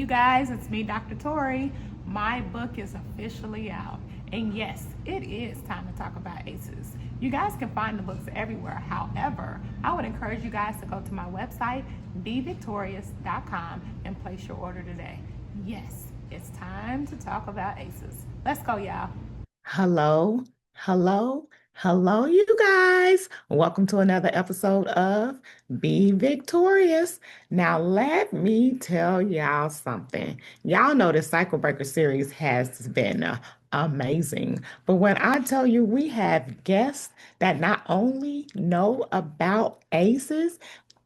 you guys. It's me, Dr. Torie. My book is officially out. And yes, it is time to talk about ACEs. You guys can find the books everywhere. However, I would encourage you guys to go to my website, Be VicTORIEus.com, and place your order today. Yes, it's time to talk about ACEs. Let's go, y'all. Hello, hello, you guys. Welcome to another episode of Be Victorious. Now, let me tell y'all something. Y'all know the Cycle Breaker series has been amazing. But when I tell you we have guests that not only know about ACEs,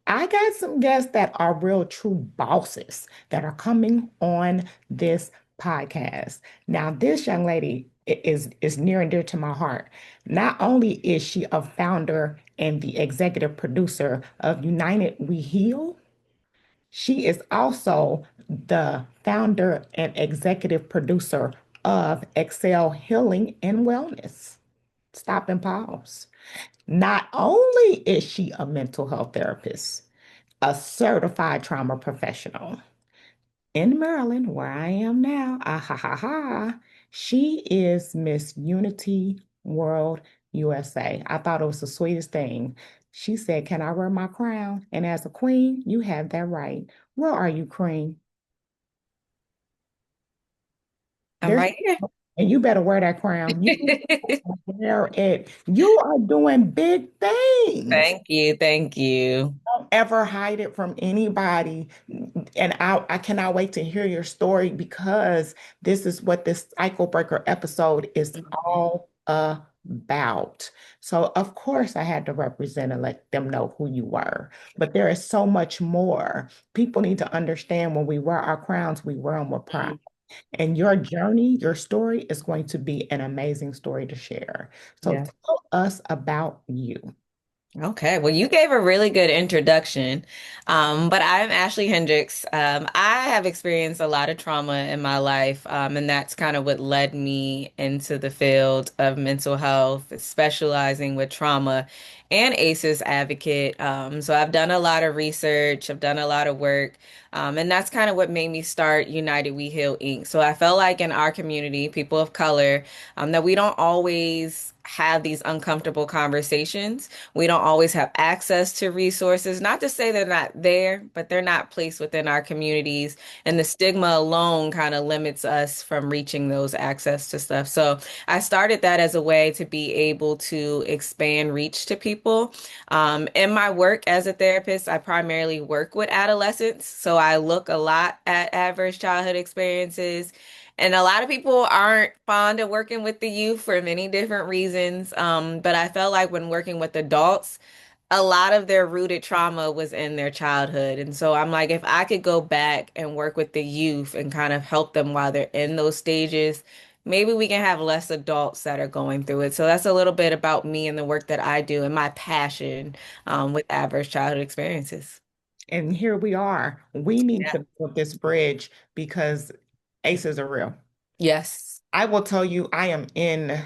I got some guests that are real true bosses that are coming on this podcast. Now, this young lady is near and dear to my heart. Not only is she a founder and the executive producer of United We Heal, she is also the founder and executive producer of Excel Healing and Wellness. Stop and pause. Not only is she a mental health therapist, a certified trauma professional in Maryland, where I am now, she is Miss Unity World USA. I thought it was the sweetest thing. She said, "Can I wear my crown?" And as a queen, you have that right. Where are you, queen? I'm There's right here. and you better wear that crown. You wear it. You are doing big things. Thank you. Thank you. Don't ever hide it from anybody. And I cannot wait to hear your story because this is what this cycle breaker episode is Mhm. all about. So, of course, I had to represent and let them know who you were. But there is so much more. People need to understand when we wear our crowns, we wear them with pride. And your journey, your story is going to be an amazing story to share. So, Yeah. tell us about you. Okay, well, you gave a really good introduction. But I'm Ashley Hendricks. I have experienced a lot of trauma in my life, and that's kind of what led me into the field of mental health, specializing with trauma and ACEs advocate. So I've done a lot of research, I've done a lot of work, and that's kind of what made me start United We Heal Inc. So I felt like in our community, people of color, that we don't always have these uncomfortable conversations. We don't always have access to resources. Not to say they're not there, but they're not placed within our communities. And the stigma alone kind of limits us from reaching those access to stuff. So I started that as a way to be able to expand reach to people. In my work as a therapist, I primarily work with adolescents. So I look a lot at adverse childhood experiences. And a lot of people aren't fond of working with the youth for many different reasons. But I felt like when working with adults, a lot of their rooted trauma was in their childhood. And so I'm like, if I could go back and work with the youth and kind of help them while they're in those stages, maybe we can have less adults that are going through it. So that's a little bit about me and the work that I do and my passion with adverse childhood experiences. And here we are. We need Yeah. to build this bridge because ACEs are real. Yes. I will tell you, I am in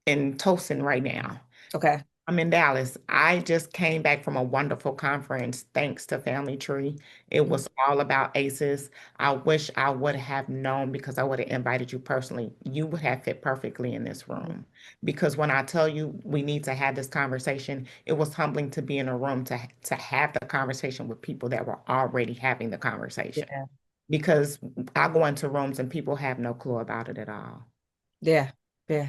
Towson right now. Okay. I'm in Dallas. I just came back from a wonderful conference thanks to Family Tree. It was all about ACEs. I wish I would have known because I would have invited you personally. You would have fit perfectly in this room. Because when I tell you we need to have this conversation, it was humbling to be in a room to have the conversation with people that were already having the conversation. Yeah. Because I go into rooms and people have no clue about it at all. Yeah. Yeah.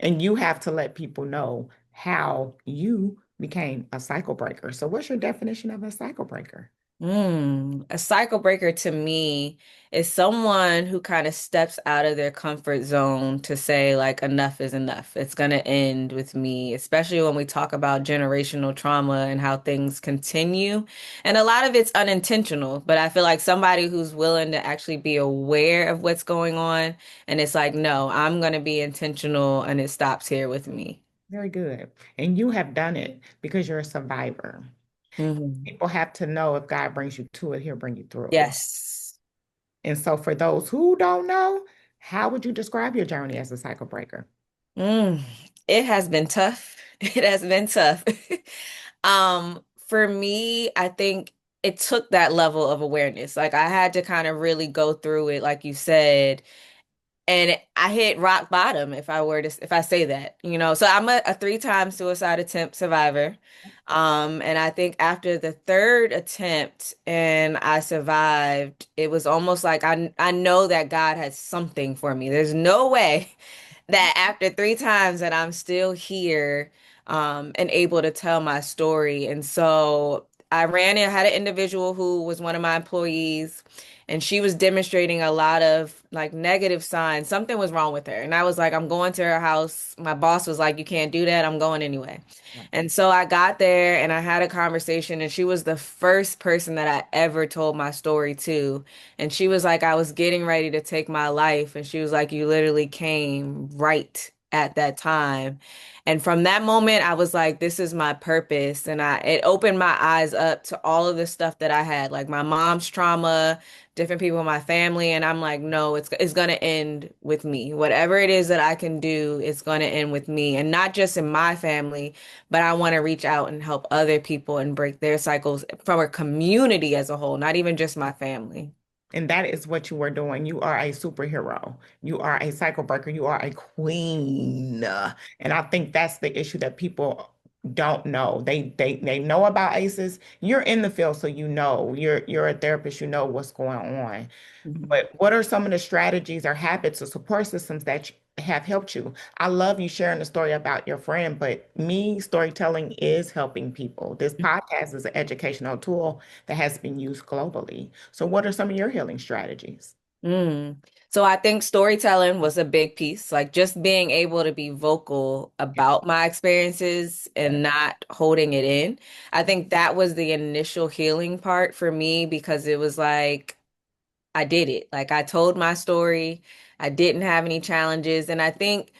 And you have to let people know how you became a cycle breaker. So, what's your definition of a cycle breaker? A cycle breaker to me is someone who kind of steps out of their comfort zone to say, like, enough is enough. It's going to end with me, especially when we talk about generational trauma and how things continue. And a lot of it's unintentional, but I feel like somebody who's willing to actually be aware of what's going on. And it's like, no, I'm going to be intentional and it stops here with me. Very good. And you have done it because you're a survivor. Mhm. People have to know if God brings you to it, He'll bring you through it. Yes. And so, for those who don't know, how would you describe your journey as a cycle breaker? Mm, it has been tough. It has been tough. For me, I think it took that level of awareness. Like I had to kind of really go through it, like you said, and I hit rock bottom if I say that, you know. So I'm a three-time suicide attempt survivor. And I think after the third attempt and I survived, it was almost like I know that God has something for me. There's no way that after three times that I'm still here and able to tell my story. And so I ran and had an individual who was one of my employees, and she was demonstrating a lot of like negative signs. Something was wrong with her. And I was like, I'm going to her house. My boss was like, you can't do that. I'm going anyway. And so I got there and I had a conversation, and she was the first person that I ever told my story to. And she was like, I was getting ready to take my life. And she was like, you literally came right at that time. And from that moment, I was like, this is my purpose. And it opened my eyes up to all of the stuff that I had, like my mom's trauma, different people in my family. And I'm like, no, it's going to end with me. Whatever it is that I can do, it's going to end with me. And not just in my family, but I want to reach out and help other people and break their cycles from a community as a whole, not even just my family. And that is what you are doing. You are a superhero. You are a cycle breaker. You are a queen. And I think that's the issue that people don't know. They know about ACEs. You're in the field, so you know. You're a therapist, you know what's going on. Mhm. But what are some of the strategies or habits or support systems that have helped you? I love you sharing the story about your friend, but me, storytelling is helping people. This podcast is an educational tool that has been used globally. So, what are some of your healing strategies? Mm. So I think storytelling was a big piece, like just being able to be vocal about my experiences and not holding it in. I think that was the initial healing part for me because it was like I did it. Like I told my story. I didn't have any challenges. And I think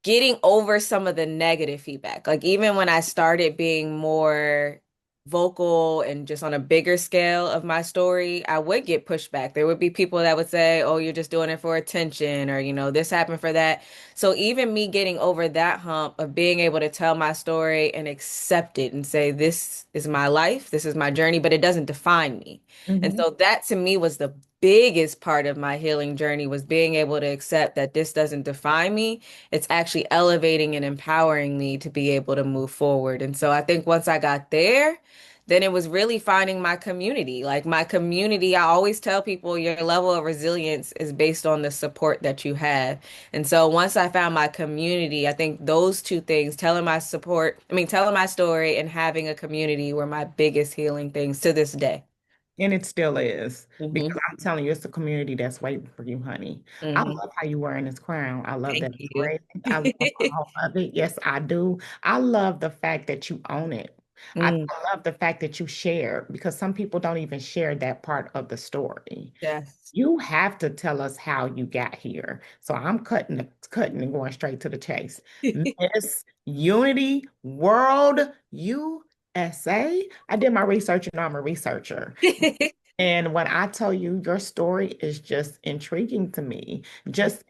getting over some of the negative feedback. Like even when I started being more vocal and just on a bigger scale of my story, I would get pushback. There would be people that would say, "Oh, you're just doing it for attention," or, this happened for that. So even me getting over that hump of being able to tell my story and accept it and say, "This is my life, this is my journey, but it doesn't define me." And Mhm. so that to me was the biggest part of my healing journey was being able to accept that this doesn't define me. It's actually elevating and empowering me to be able to move forward. And so I think once I got there, then it was really finding my community. Like my community, I always tell people your level of resilience is based on the support that you have. And so once I found my community, I think those two things, telling my story and having a community were my biggest healing things to this day. And it still is, Hmm. because I'm telling you, it's a community that's waiting for you, honey. I Hmm. love how you wearing this crown. I love Thank that you. braid. I love all of it. Yes, I do. I love the fact that you own it. Mm, I love the fact that you share, because some people don't even share that part of the story. yes. You have to tell us how you got here. So I'm cutting and going straight to the chase. Miss Unity World USA. I did my research, and I'm a researcher. And when I tell you, your story is just intriguing to me,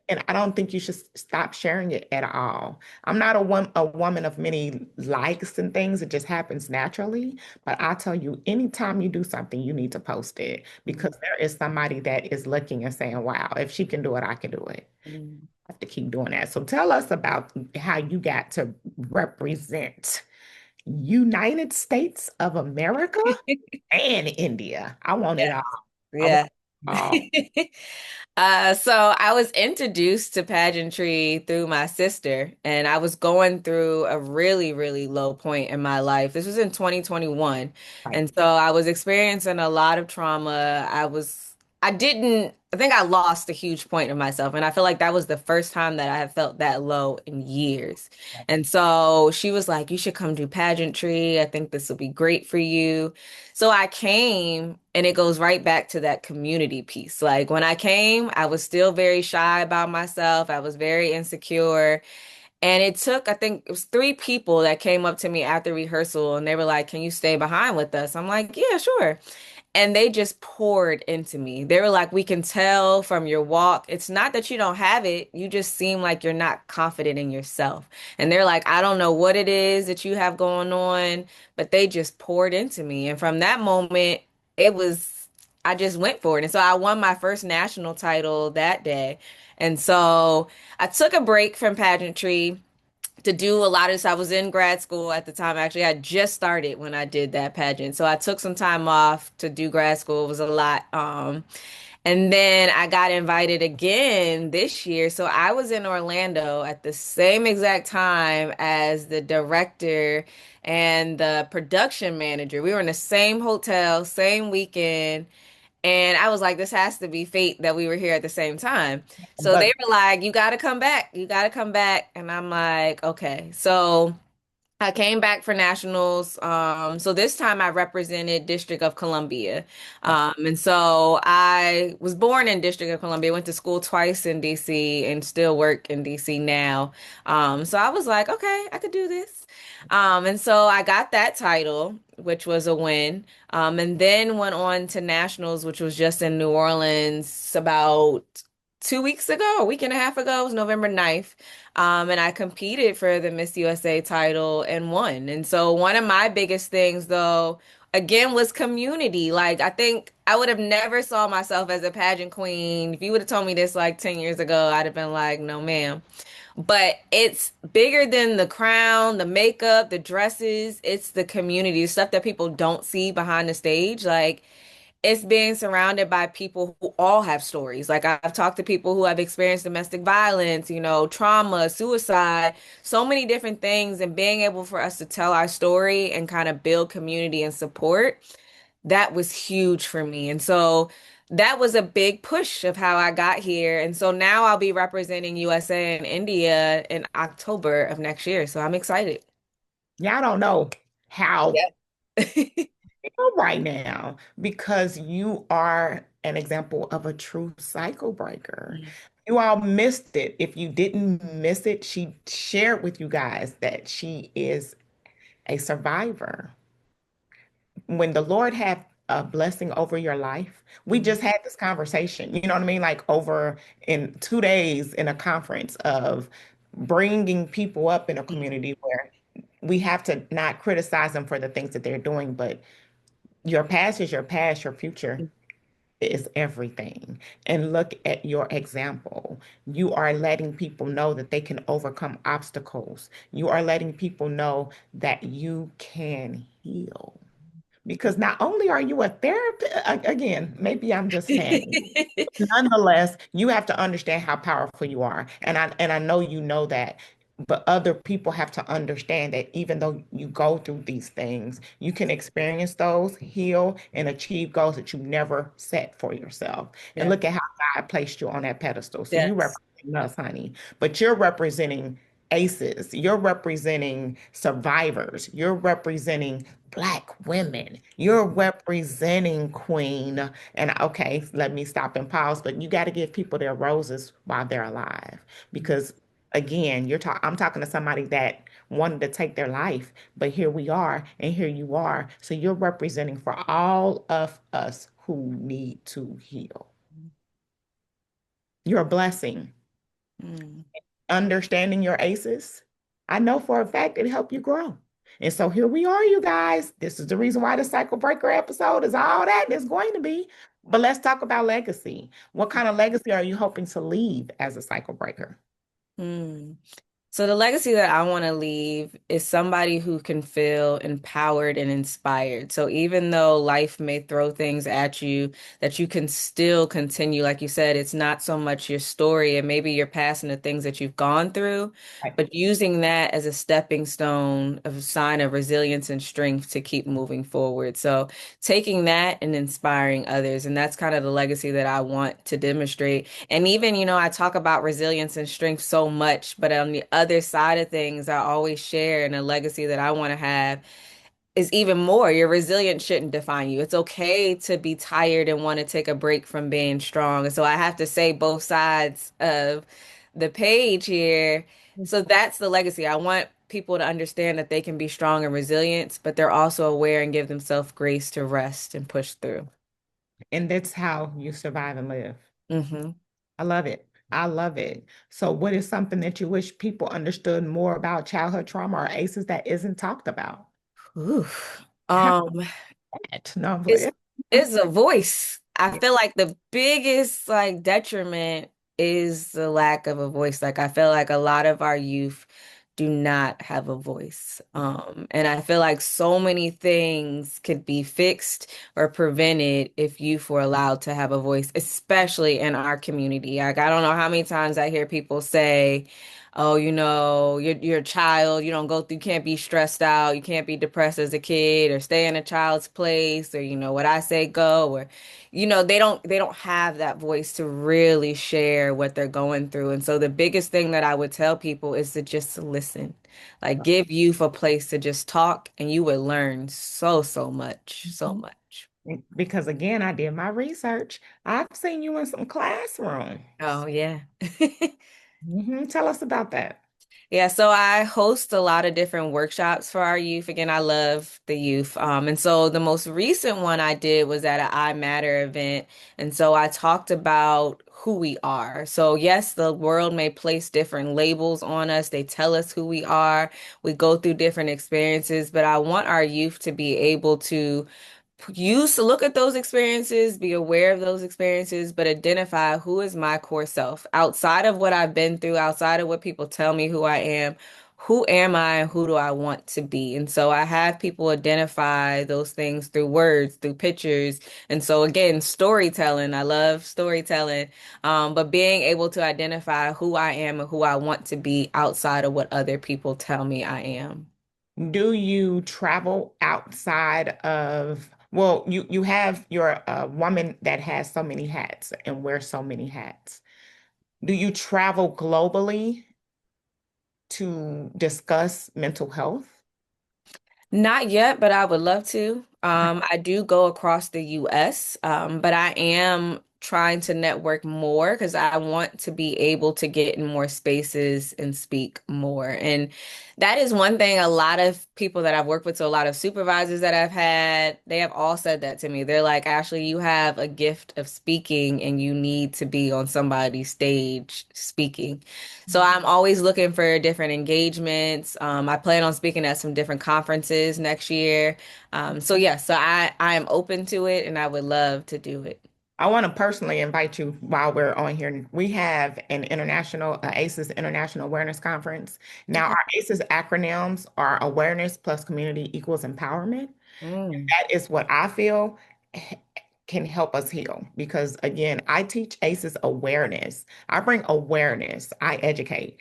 and I don't think you should stop sharing it at all. I'm not a woman of many likes and things. It just happens naturally. But I tell you, anytime you do something, you need to post it, because there is somebody that is looking and saying, wow, if she can do it, I can do it. Mm. I have to keep doing that. So tell us about how you got to represent United States of America and India. I want it Yes. all. I want Yeah. it all. So I was introduced to pageantry through my sister, and I was going through a really, really low point in my life. This was in 2021. Right. And so I was experiencing a lot of trauma. I think I lost a huge point of myself. And I feel like that was the first time that I had felt that low in years. And so she was like, you should come do pageantry. I think this will be great for you. So I came, and it goes right back to that community piece. Like when I came, I was still very shy about myself. I was very insecure. And it took, I think it was three people that came up to me after rehearsal, and they were like, can you stay behind with us? I'm like, yeah, sure. And they just poured into me. They were like, we can tell from your walk. It's not that you don't have it. You just seem like you're not confident in yourself. And they're like, I don't know what it is that you have going on, but they just poured into me. And from that moment, it was, I just went for it. And so I won my first national title that day. And so I took a break from pageantry to do a lot of this. I was in grad school at the time. Actually, I just started when I did that pageant. So I took some time off to do grad school. It was a lot. And then I got invited again this year. So I was in Orlando at the same exact time as the director and the production manager. We were in the same hotel, same weekend. And I was like, this has to be fate that we were here at the same time. So they But were like, you got to come back. You got to come back. And I'm like, okay. So I came back for nationals. So this time I represented District of Columbia. And so I was born in District of Columbia, went to school twice in DC and still work in DC now. So I was like, okay, I could do this. And so I got that title, which was a win. And then went on to nationals, which was just in New Orleans about 2 weeks ago, a week and a half ago. It was November 9th. And I competed for the Miss USA title and won. And so one of my biggest things, though, again, was community. Like, I think I would have never saw myself as a pageant queen. If you would have told me this like 10 years ago, I'd have been like, no, ma'am. But it's bigger than the crown, the makeup, the dresses. It's the community, stuff that people don't see behind the stage. Like, it's being surrounded by people who all have stories. Like I've talked to people who have experienced domestic violence, trauma, suicide, so many different things, and being able for us to tell our story and kind of build community and support, that was huge for me. And so that was a big push of how I got here. And so now I'll be representing USA and India in October of next year. So I'm excited. y'all don't know how Yep. I feel right now because you are an example of a true cycle breaker. You all missed it. If you didn't miss it, she shared with you guys that she is a survivor. When the Lord had a blessing over your life, we Mhm. just had this conversation, you know what I mean? Like over in 2 days in a conference of bringing people up in a community where we have to not criticize them for the things that they're doing, but your past is your past, your future is everything. And look at your example. You are letting people know that they can overcome obstacles. You are letting people know that you can heal. Because not only are you a therapist, again, maybe I'm just saying, nonetheless, you have to understand how powerful you are. And I know you know that, but other people have to understand that even though you go through these things, you can experience those, heal, and achieve goals that you never set for yourself. And Yeah. look at how God placed you on that pedestal. So you Yes. represent us, honey, but you're representing aces, you're representing survivors, you're representing Black women, you're representing Queen. And okay, let me stop and pause, but you got to give people their roses while they're alive. Because again, I'm talking to somebody that wanted to take their life, but here we are, and here you are. So you're representing for all of us who need to heal. You're a blessing. Mm. Understanding your aces, I know for a fact it helped you grow. And so here we are, you guys. This is the reason why the cycle breaker episode is all that it's going to be. But let's talk about legacy. What kind of legacy are you hoping to leave as a cycle breaker? Mm. So the legacy that I want to leave is somebody who can feel empowered and inspired. So even though life may throw things at you, that you can still continue. Like you said, it's not so much your story and maybe your past and the things that you've gone through, Right. but using that as a stepping stone, of a sign of resilience and strength to keep moving forward. So taking that and inspiring others. And that's kind of the legacy that I want to demonstrate. And even, I talk about resilience and strength so much, but on the other side of things, I always share and a legacy that I want to have is even more. Your resilience shouldn't define you. It's okay to be tired and want to take a break from being strong. And so I have to say both sides of the page here. So that's the legacy. I want people to understand that they can be strong and resilient, but they're also aware and give themselves grace to rest and push through. And that's how you survive and live. Hmm. I love it. I love it. So, what is something that you wish people understood more about childhood trauma or ACEs that isn't talked about? Ooh. How Um, that? No, I'm it's playing. It's a voice. I Yeah. feel like the biggest like detriment is the lack of a voice. Like I feel like a lot of our youth do not have a voice. And I feel like so many things could be fixed or prevented if youth were allowed to have a voice, especially in our community. Like I don't know how many times I hear people say, oh, you're a child, you don't go through, you can't be stressed out, you can't be depressed as a kid, or stay in a child's place, or what I say go, or they don't have that voice to really share what they're going through. And so the biggest thing that I would tell people is to just listen. Like give youth a place to just talk, and you would learn so much, so Mhm. much. Because again, I did my research. I've seen you in some classrooms. Oh yeah. Tell us about that. Yeah, so I host a lot of different workshops for our youth. Again, I love the youth. And so the most recent one I did was at an I Matter event. And so I talked about who we are. So yes, the world may place different labels on us. They tell us who we are. We go through different experiences, but I want our youth to be able to use to look at those experiences, be aware of those experiences, but identify who is my core self outside of what I've been through, outside of what people tell me who I am. Who am I and who do I want to be? And so I have people identify those things through words, through pictures. And so again, storytelling, I love storytelling, but being able to identify who I am and who I want to be outside of what other people tell me I am. Do you travel outside of, well, you have your woman that has so many hats and wears so many hats. Do you travel globally to discuss mental health? Not yet, but I would love to. I do go across the US, but I am trying to network more because I want to be able to get in more spaces and speak more. And that is one thing a lot of people that I've worked with, so a lot of supervisors that I've had, they have all said that to me. They're like, Ashley, you have a gift of speaking and you need to be on somebody's stage speaking. So I'm always looking for different engagements. I plan on speaking at some different conferences next year. So yeah, so I am open to it and I would love to do it. I want to personally invite you while we're on here. We have an international, ACEs International Awareness Conference. Now, Okay. our ACEs acronyms are Awareness plus Community equals Empowerment. Mm. That is what I feel h- can help us heal. Because again, I teach ACEs awareness. I bring awareness, I educate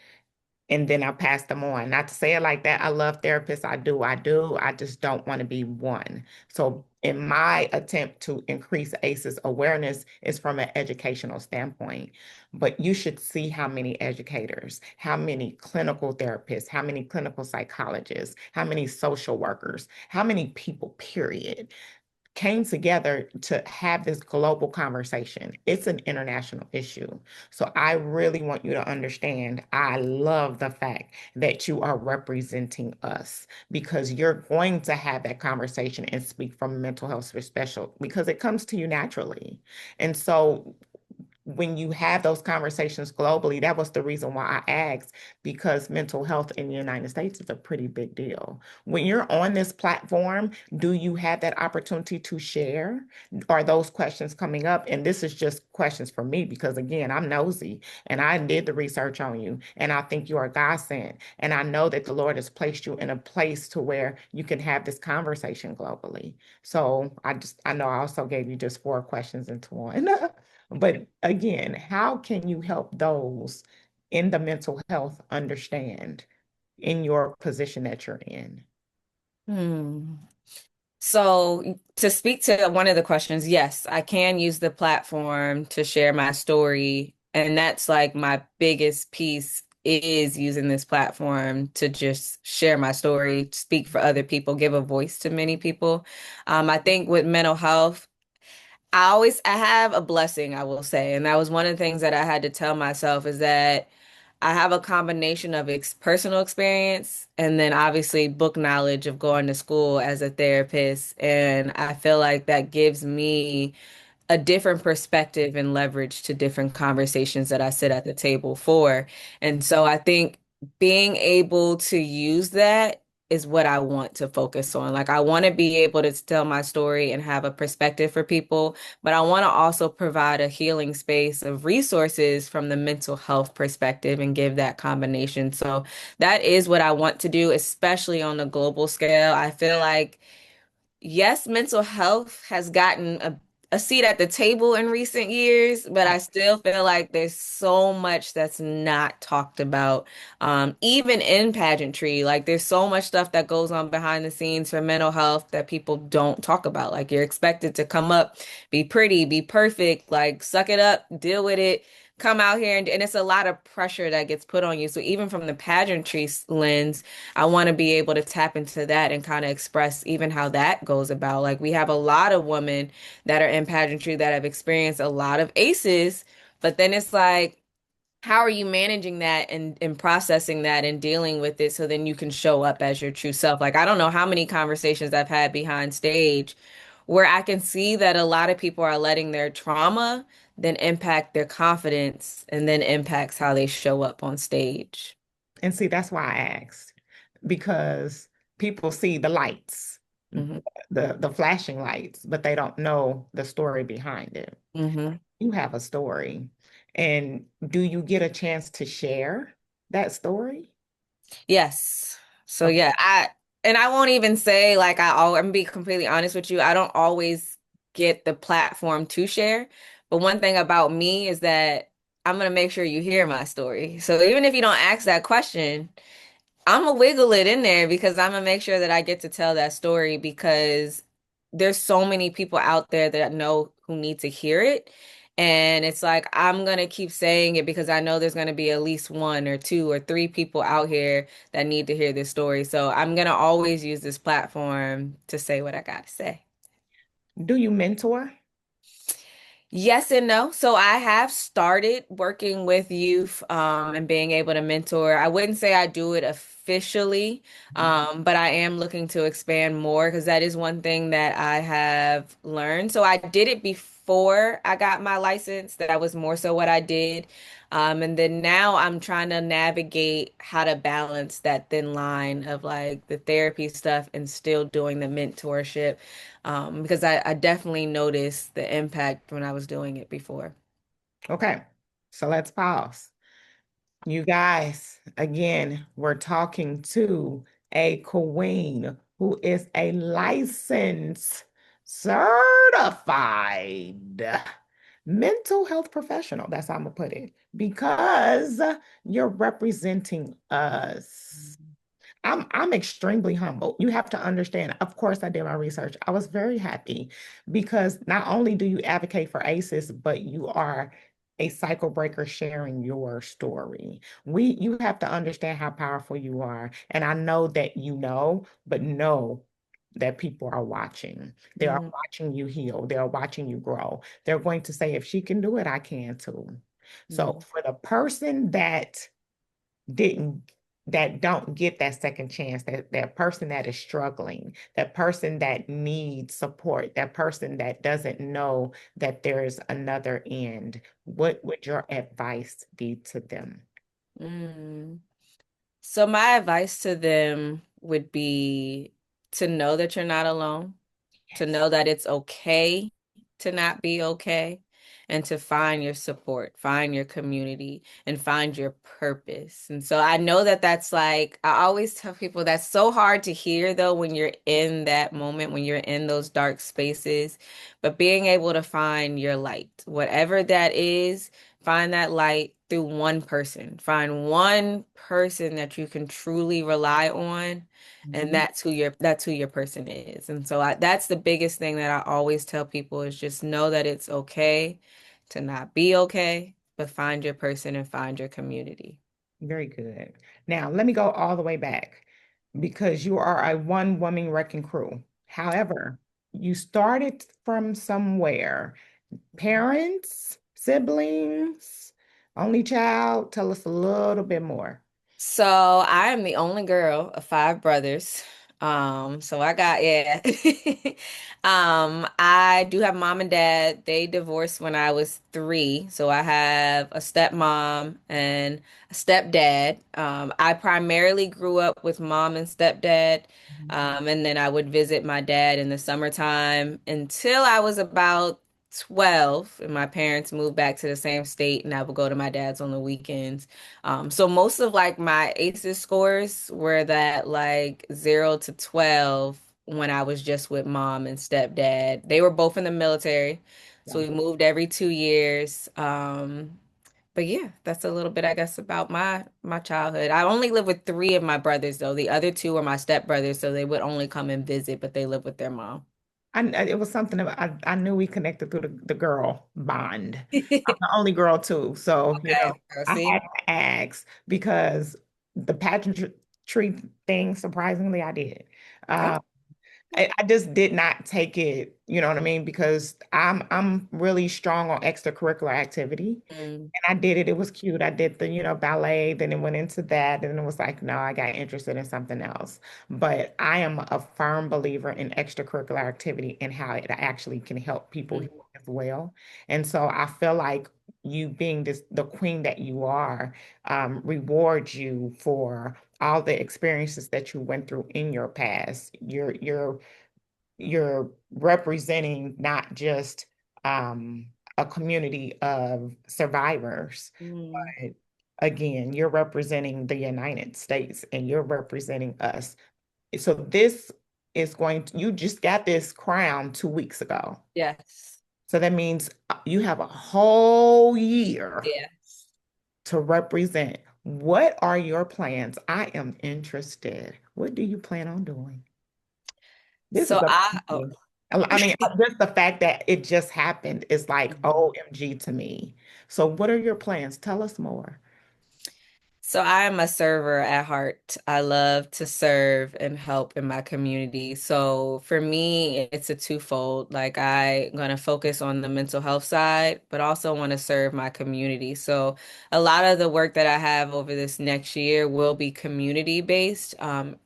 and then I pass them on. Not to say it like that. I love therapists. I do. I do. I just don't want to be one. So, in my attempt to increase ACEs awareness is from an educational standpoint. But you should see how many educators, how many clinical therapists, how many clinical psychologists, how many social workers, how many people, period, came together to have this global conversation. It's an international issue. So I really want you to understand, I love the fact that you are representing us because you're going to have that conversation and speak from a mental health perspective because it comes to you naturally. And so when you have those conversations globally, that was the reason why I asked, because mental health in the United States is a pretty big deal. When you're on this platform, do you have that opportunity to share? Are those questions coming up? And this is just questions for me because, again, I'm nosy and I did the research on you and I think you are God sent. And I know that the Lord has placed you in a place to where you can have this conversation globally. So I know I also gave you just four questions into one. But again, how can you help those in the mental health understand in your position that you're in? Hmm. So, to speak to one of the questions, yes, I can use the platform to share my story. And that's like my biggest piece is using this platform to just share my story, speak for other people, give a voice to many people. I think with mental health, I have a blessing, I will say. And that was one of the things that I had to tell myself is that I have a combination of personal experience and then obviously book knowledge of going to school as a therapist. And I feel like that gives me a different perspective and leverage to different conversations that I sit at the table for. And so I think being able to use that is what I want to focus on. Like I want to be able to tell my story and have a perspective for people, but I want to also provide a healing space of resources from the mental health perspective and give that combination. So that is what I want to do, especially on a global scale. I feel like yes, mental health has gotten a seat at the table in recent years, but I still feel like there's so much that's not talked about. Even in pageantry, like there's so much stuff that goes on behind the scenes for mental health that people don't talk about. Like you're expected to come up, be pretty, be perfect, like suck it up, deal with it. Come out here and it's a lot of pressure that gets put on you. So even from the pageantry lens, I want to be able to tap into that and kind of express even how that goes about. Like we have a lot of women that are in pageantry that have experienced a lot of aces, but then it's like, how are you managing that and processing that and dealing with it so then you can show up as your true self? Like I don't know how many conversations I've had behind stage where I can see that a lot of people are letting their trauma then impact their confidence and then impacts how they show up on stage. And see, that's why I asked, because people see the lights, Hmm. the flashing lights, but they don't know the story behind it. Hmm. You have a story. And do you get a chance to share that story? Yes. So Okay. yeah, I won't even say like I'm gonna be completely honest with you. I don't always get the platform to share. But one thing about me is that I'm gonna make sure you hear my story. So even if you don't ask that question, I'm gonna wiggle it in there because I'm gonna make sure that I get to tell that story because there's so many people out there that know who need to hear it. And it's like I'm gonna keep saying it because I know there's gonna be at least one or two or three people out here that need to hear this story. So I'm gonna always use this platform to say what I gotta say. Do you mentor? Yes and no. So I have started working with youth and being able to mentor. I wouldn't say I do it officially, but I am looking to expand more because that is one thing that I have learned. So I did it before I got my license. That was more so what I did. And then now I'm trying to navigate how to balance that thin line of like the therapy stuff and still doing the mentorship because I definitely noticed the impact when I was doing it before. Okay. So let's pause. You guys, again, we're talking to a queen who is a licensed, certified mental health professional. That's how I'm gonna put it, because you're representing us. I'm extremely humble. You have to understand. Of course, I did my research. I was very happy because not only do you advocate for ACEs, but you are a cycle breaker sharing your story. You have to understand how powerful you are. And I know that you know, but know that people are watching. They are Mhm. watching you heal. They are watching you grow. They're going to say, if she can do it, I can too. So Mhm. for the person didn't that don't get that second chance, that person that is struggling, that person that needs support, that person that doesn't know that there's another end, what would your advice be to them? Mm. So my advice to them would be to know that you're not alone, to Yes. know that it's okay to not be okay, and to find your support, find your community, and find your purpose. And so I know that that's like, I always tell people that's so hard to hear though when you're in that moment, when you're in those dark spaces, but being able to find your light, whatever that is, find that light through one person. Find one person that you can truly rely on, and Mhm. that's who your person is. And so that's the biggest thing that I always tell people is just know that it's okay to not be okay, but find your person and find your community. Very good. Now, let me go all the way back because you are a one-woman wrecking crew. However, you started from somewhere. Parents, siblings, only child. Tell us a little bit more. So I am the only girl of five brothers. So I got, yeah. I do have mom and dad. They divorced when I was 3. So I have a stepmom and a stepdad. I primarily grew up with mom and stepdad. And then I would visit my dad in the summertime until I was about 12, and my parents moved back to the same state, and I would go to my dad's on the weekends. So most of like my ACEs scores were that like 0 to 12 when I was just with mom and stepdad. They were both in the military, so Yeah. we moved every 2 years. But yeah, that's a little bit, I guess, about my childhood. I only lived with 3 of my brothers though. The other 2 were my stepbrothers, so they would only come and visit, but they lived with their mom. It was something that I knew we connected through the girl bond. I'm the only girl too, so Okay, girl, I had see? to ask because the pageantry thing, surprisingly, I did. Okay. Uh, I just did not take it, you know what I mean? Because I'm really strong on extracurricular activity. Mm, And I did it. It was cute. I did the, ballet, then it went into that, and it was like, no, I got interested in something else. But I am a firm believer in extracurricular activity and how it actually can help people mm, heal as well. And so I feel like you being the queen that you are, rewards you for all the experiences that you went through in your past. You're representing not just a community of survivors, mm. but again, you're representing the United States and you're representing us. So this is you just got this crown 2 weeks ago. Yes. So that means you have a whole year Yes. to represent. What are your plans? I am interested. What do you plan on doing? This is So a I, big oh. deal. I mean, just the fact that it just happened is like OMG to me. So, what are your plans? Tell us more. So I am a server at heart. I love to serve and help in my community. So for me, it's a twofold. Like I'm gonna focus on the mental health side, but also want to serve my community. So a lot of the work that I have over this next year will be community based, and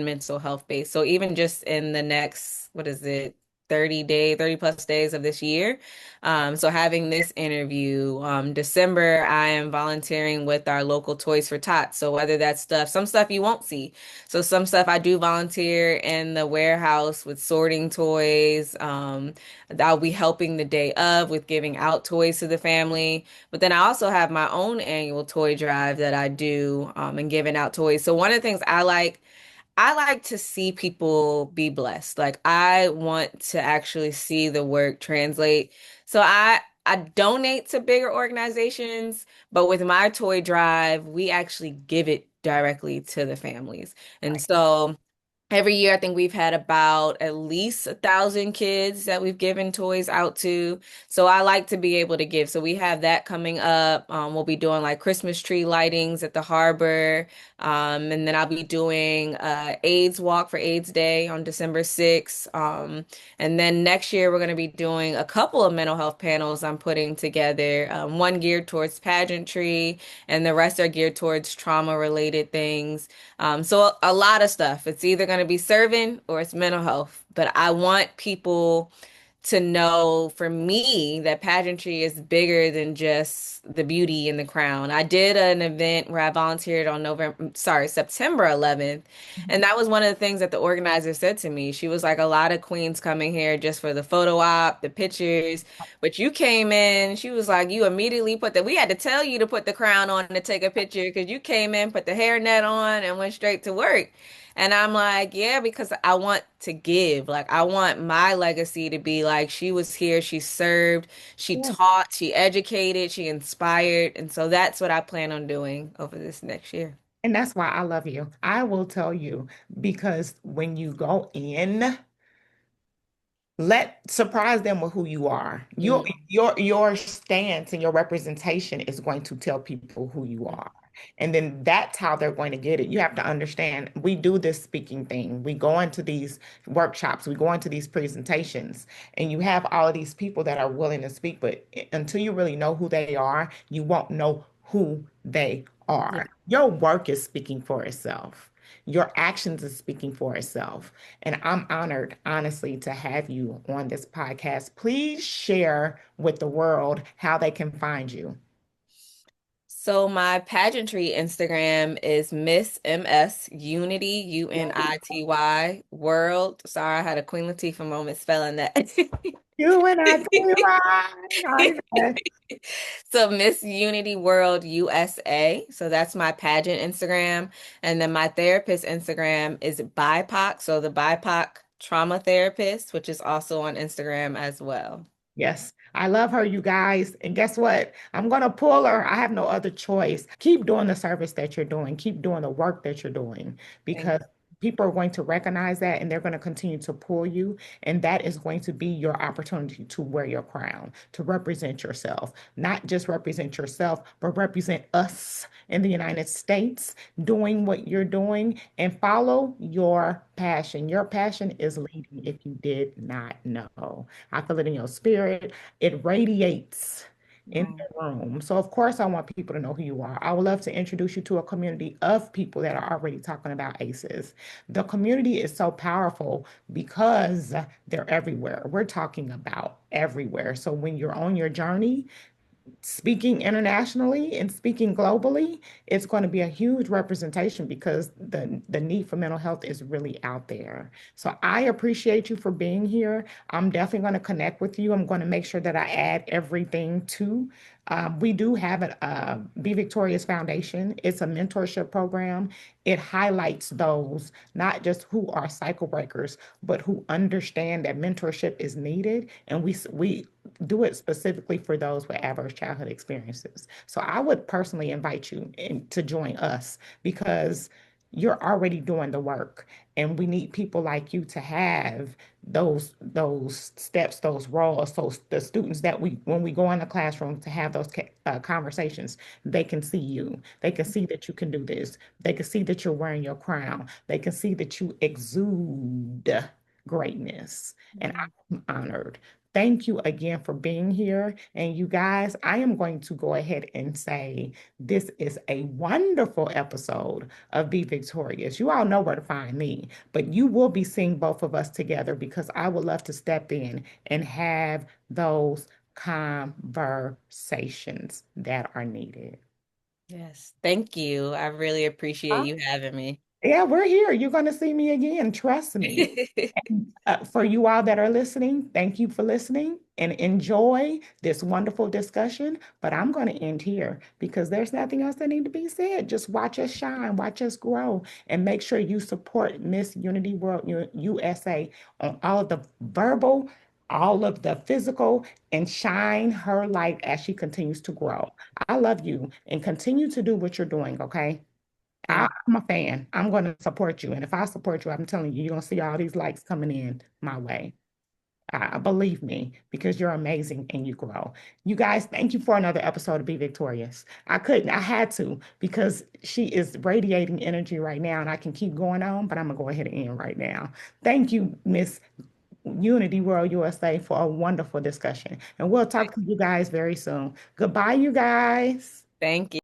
mental health based. So even just in the next, what is it, 30 plus days of this year. So having this interview, December, I am volunteering with our local Toys for Tots. So whether that's some stuff you won't see. So some stuff I do volunteer in the warehouse with sorting toys. I'll be helping the day of with giving out toys to the family. But then I also have my own annual toy drive that I do, and giving out toys. So one of the things I like to see people be blessed. Like I want to actually see the work translate. So I donate to bigger organizations, but with my toy drive, we actually give it directly to the families. And Right. so every year, I think we've had about at least 1,000 kids that we've given toys out to. So I like to be able to give. So we have that coming up. We'll be doing like Christmas tree lightings at the harbor. And then I'll be doing AIDS walk for AIDS Day on December 6th. And then next year, we're going to be doing a couple of mental health panels I'm putting together. One geared towards pageantry, and the rest are geared towards trauma related things. So a lot of stuff. It's either going to be serving or it's mental health. But I want people to know for me that pageantry is bigger than just the beauty and the crown. I did an event where I volunteered on September 11th. Mhm. And that was one of the things that the organizer said to me. She was like, a lot of queens coming here just for the photo op, the pictures. But you came in, she was like, you immediately we had to tell you to put the crown on to take a picture because you came in, put the hairnet on, and went straight to work. And I'm like, yeah, because I want to give. Like, I want my legacy to be like, she was here, she served, she Yeah. taught, she educated, she inspired. And so that's what I plan on doing over this next year. And that's why I love you. I will tell you because when you go in, surprise them with who you are. Mm, Your stance and your representation is going to tell people who you are. And then that's how they're going to get it. You have to understand, we do this speaking thing. We go into these workshops, we go into these presentations, and you have all of these people that are willing to speak, but until you really know who they are, you won't know who they yeah. are. Your work is speaking for itself. Your actions is speaking for itself. And I'm honored, honestly, to have you on this podcast. Please share with the world how they can find you. So my pageantry Instagram is Miss MS Unity, UNITY World. Sorry, I had a Queen Latifah moment spelling that. You and I, Torie. So Miss Unity World USA. So that's my pageant Instagram. And then my therapist Instagram is BIPOC. So the BIPOC trauma therapist, which is also on Instagram as well. Yes, I love her, you guys. And guess what? I'm going to pull her. I have no other choice. Keep doing the service that you're doing, keep doing the work that you're doing Thank because people are going to recognize that and they're going to continue to pull you. And that is going to be your opportunity to wear your crown, to represent yourself, not just represent yourself, but represent us in the United States doing what you're doing and follow your passion. Your passion is leading if you did not know. I feel it in your spirit. It radiates in you. the room. So, of course, I want people to know who you are. I would love to introduce you to a community of people that are already talking about ACEs. The community is so powerful because they're everywhere. We're talking about everywhere. So, when you're on your journey, speaking internationally and speaking globally, it's going to be a huge representation because the need for mental health is really out there. So I appreciate you for being here. I'm definitely going to connect with you. I'm going to make sure that I add everything to. We do have a Be Victorious Foundation. It's a mentorship program. It highlights those not just who are cycle breakers, but who understand that mentorship is needed, and we do it specifically for those with adverse childhood experiences. So I would personally invite you to join us because you're already doing the work, and we need people like you to have those steps, those roles, those the students that we when we go in the classroom to have those conversations, they can see you. They can see that you can do this. They can see that you're wearing your crown. They can see that you exude greatness. And Mhm. I'm honored. Thank you again for being here. And you guys, I am going to go ahead and say this is a wonderful episode of Be Victorious. You all know where to find me, but you will be seeing both of us together because I would love to step in and have those conversations that are needed. Yes. Thank you. I really appreciate you having me. Yeah, we're here. You're going to see me again. Trust me. For you all that are listening, thank you for listening and enjoy this wonderful discussion. But I'm going to end here because there's nothing else that need to be said. Just watch us shine, watch us grow, and make sure you support Miss Unity World USA on all of the verbal, all of the physical, and shine her light as she continues to grow. I love you and continue to do what you're doing, okay? Thank I'm a fan. I'm going to support you. And if I support you, I'm telling you, you're going to see all these likes coming in my way. Believe me, because you're amazing and you grow. You guys, thank you for another episode of Be Victorious. I had to, because she is radiating energy right now, and I can keep going on, but I'm going to go ahead and end right now. Thank you, Miss Unity World USA, for a wonderful discussion. And we'll talk to you guys very soon. Goodbye, you guys. thank you.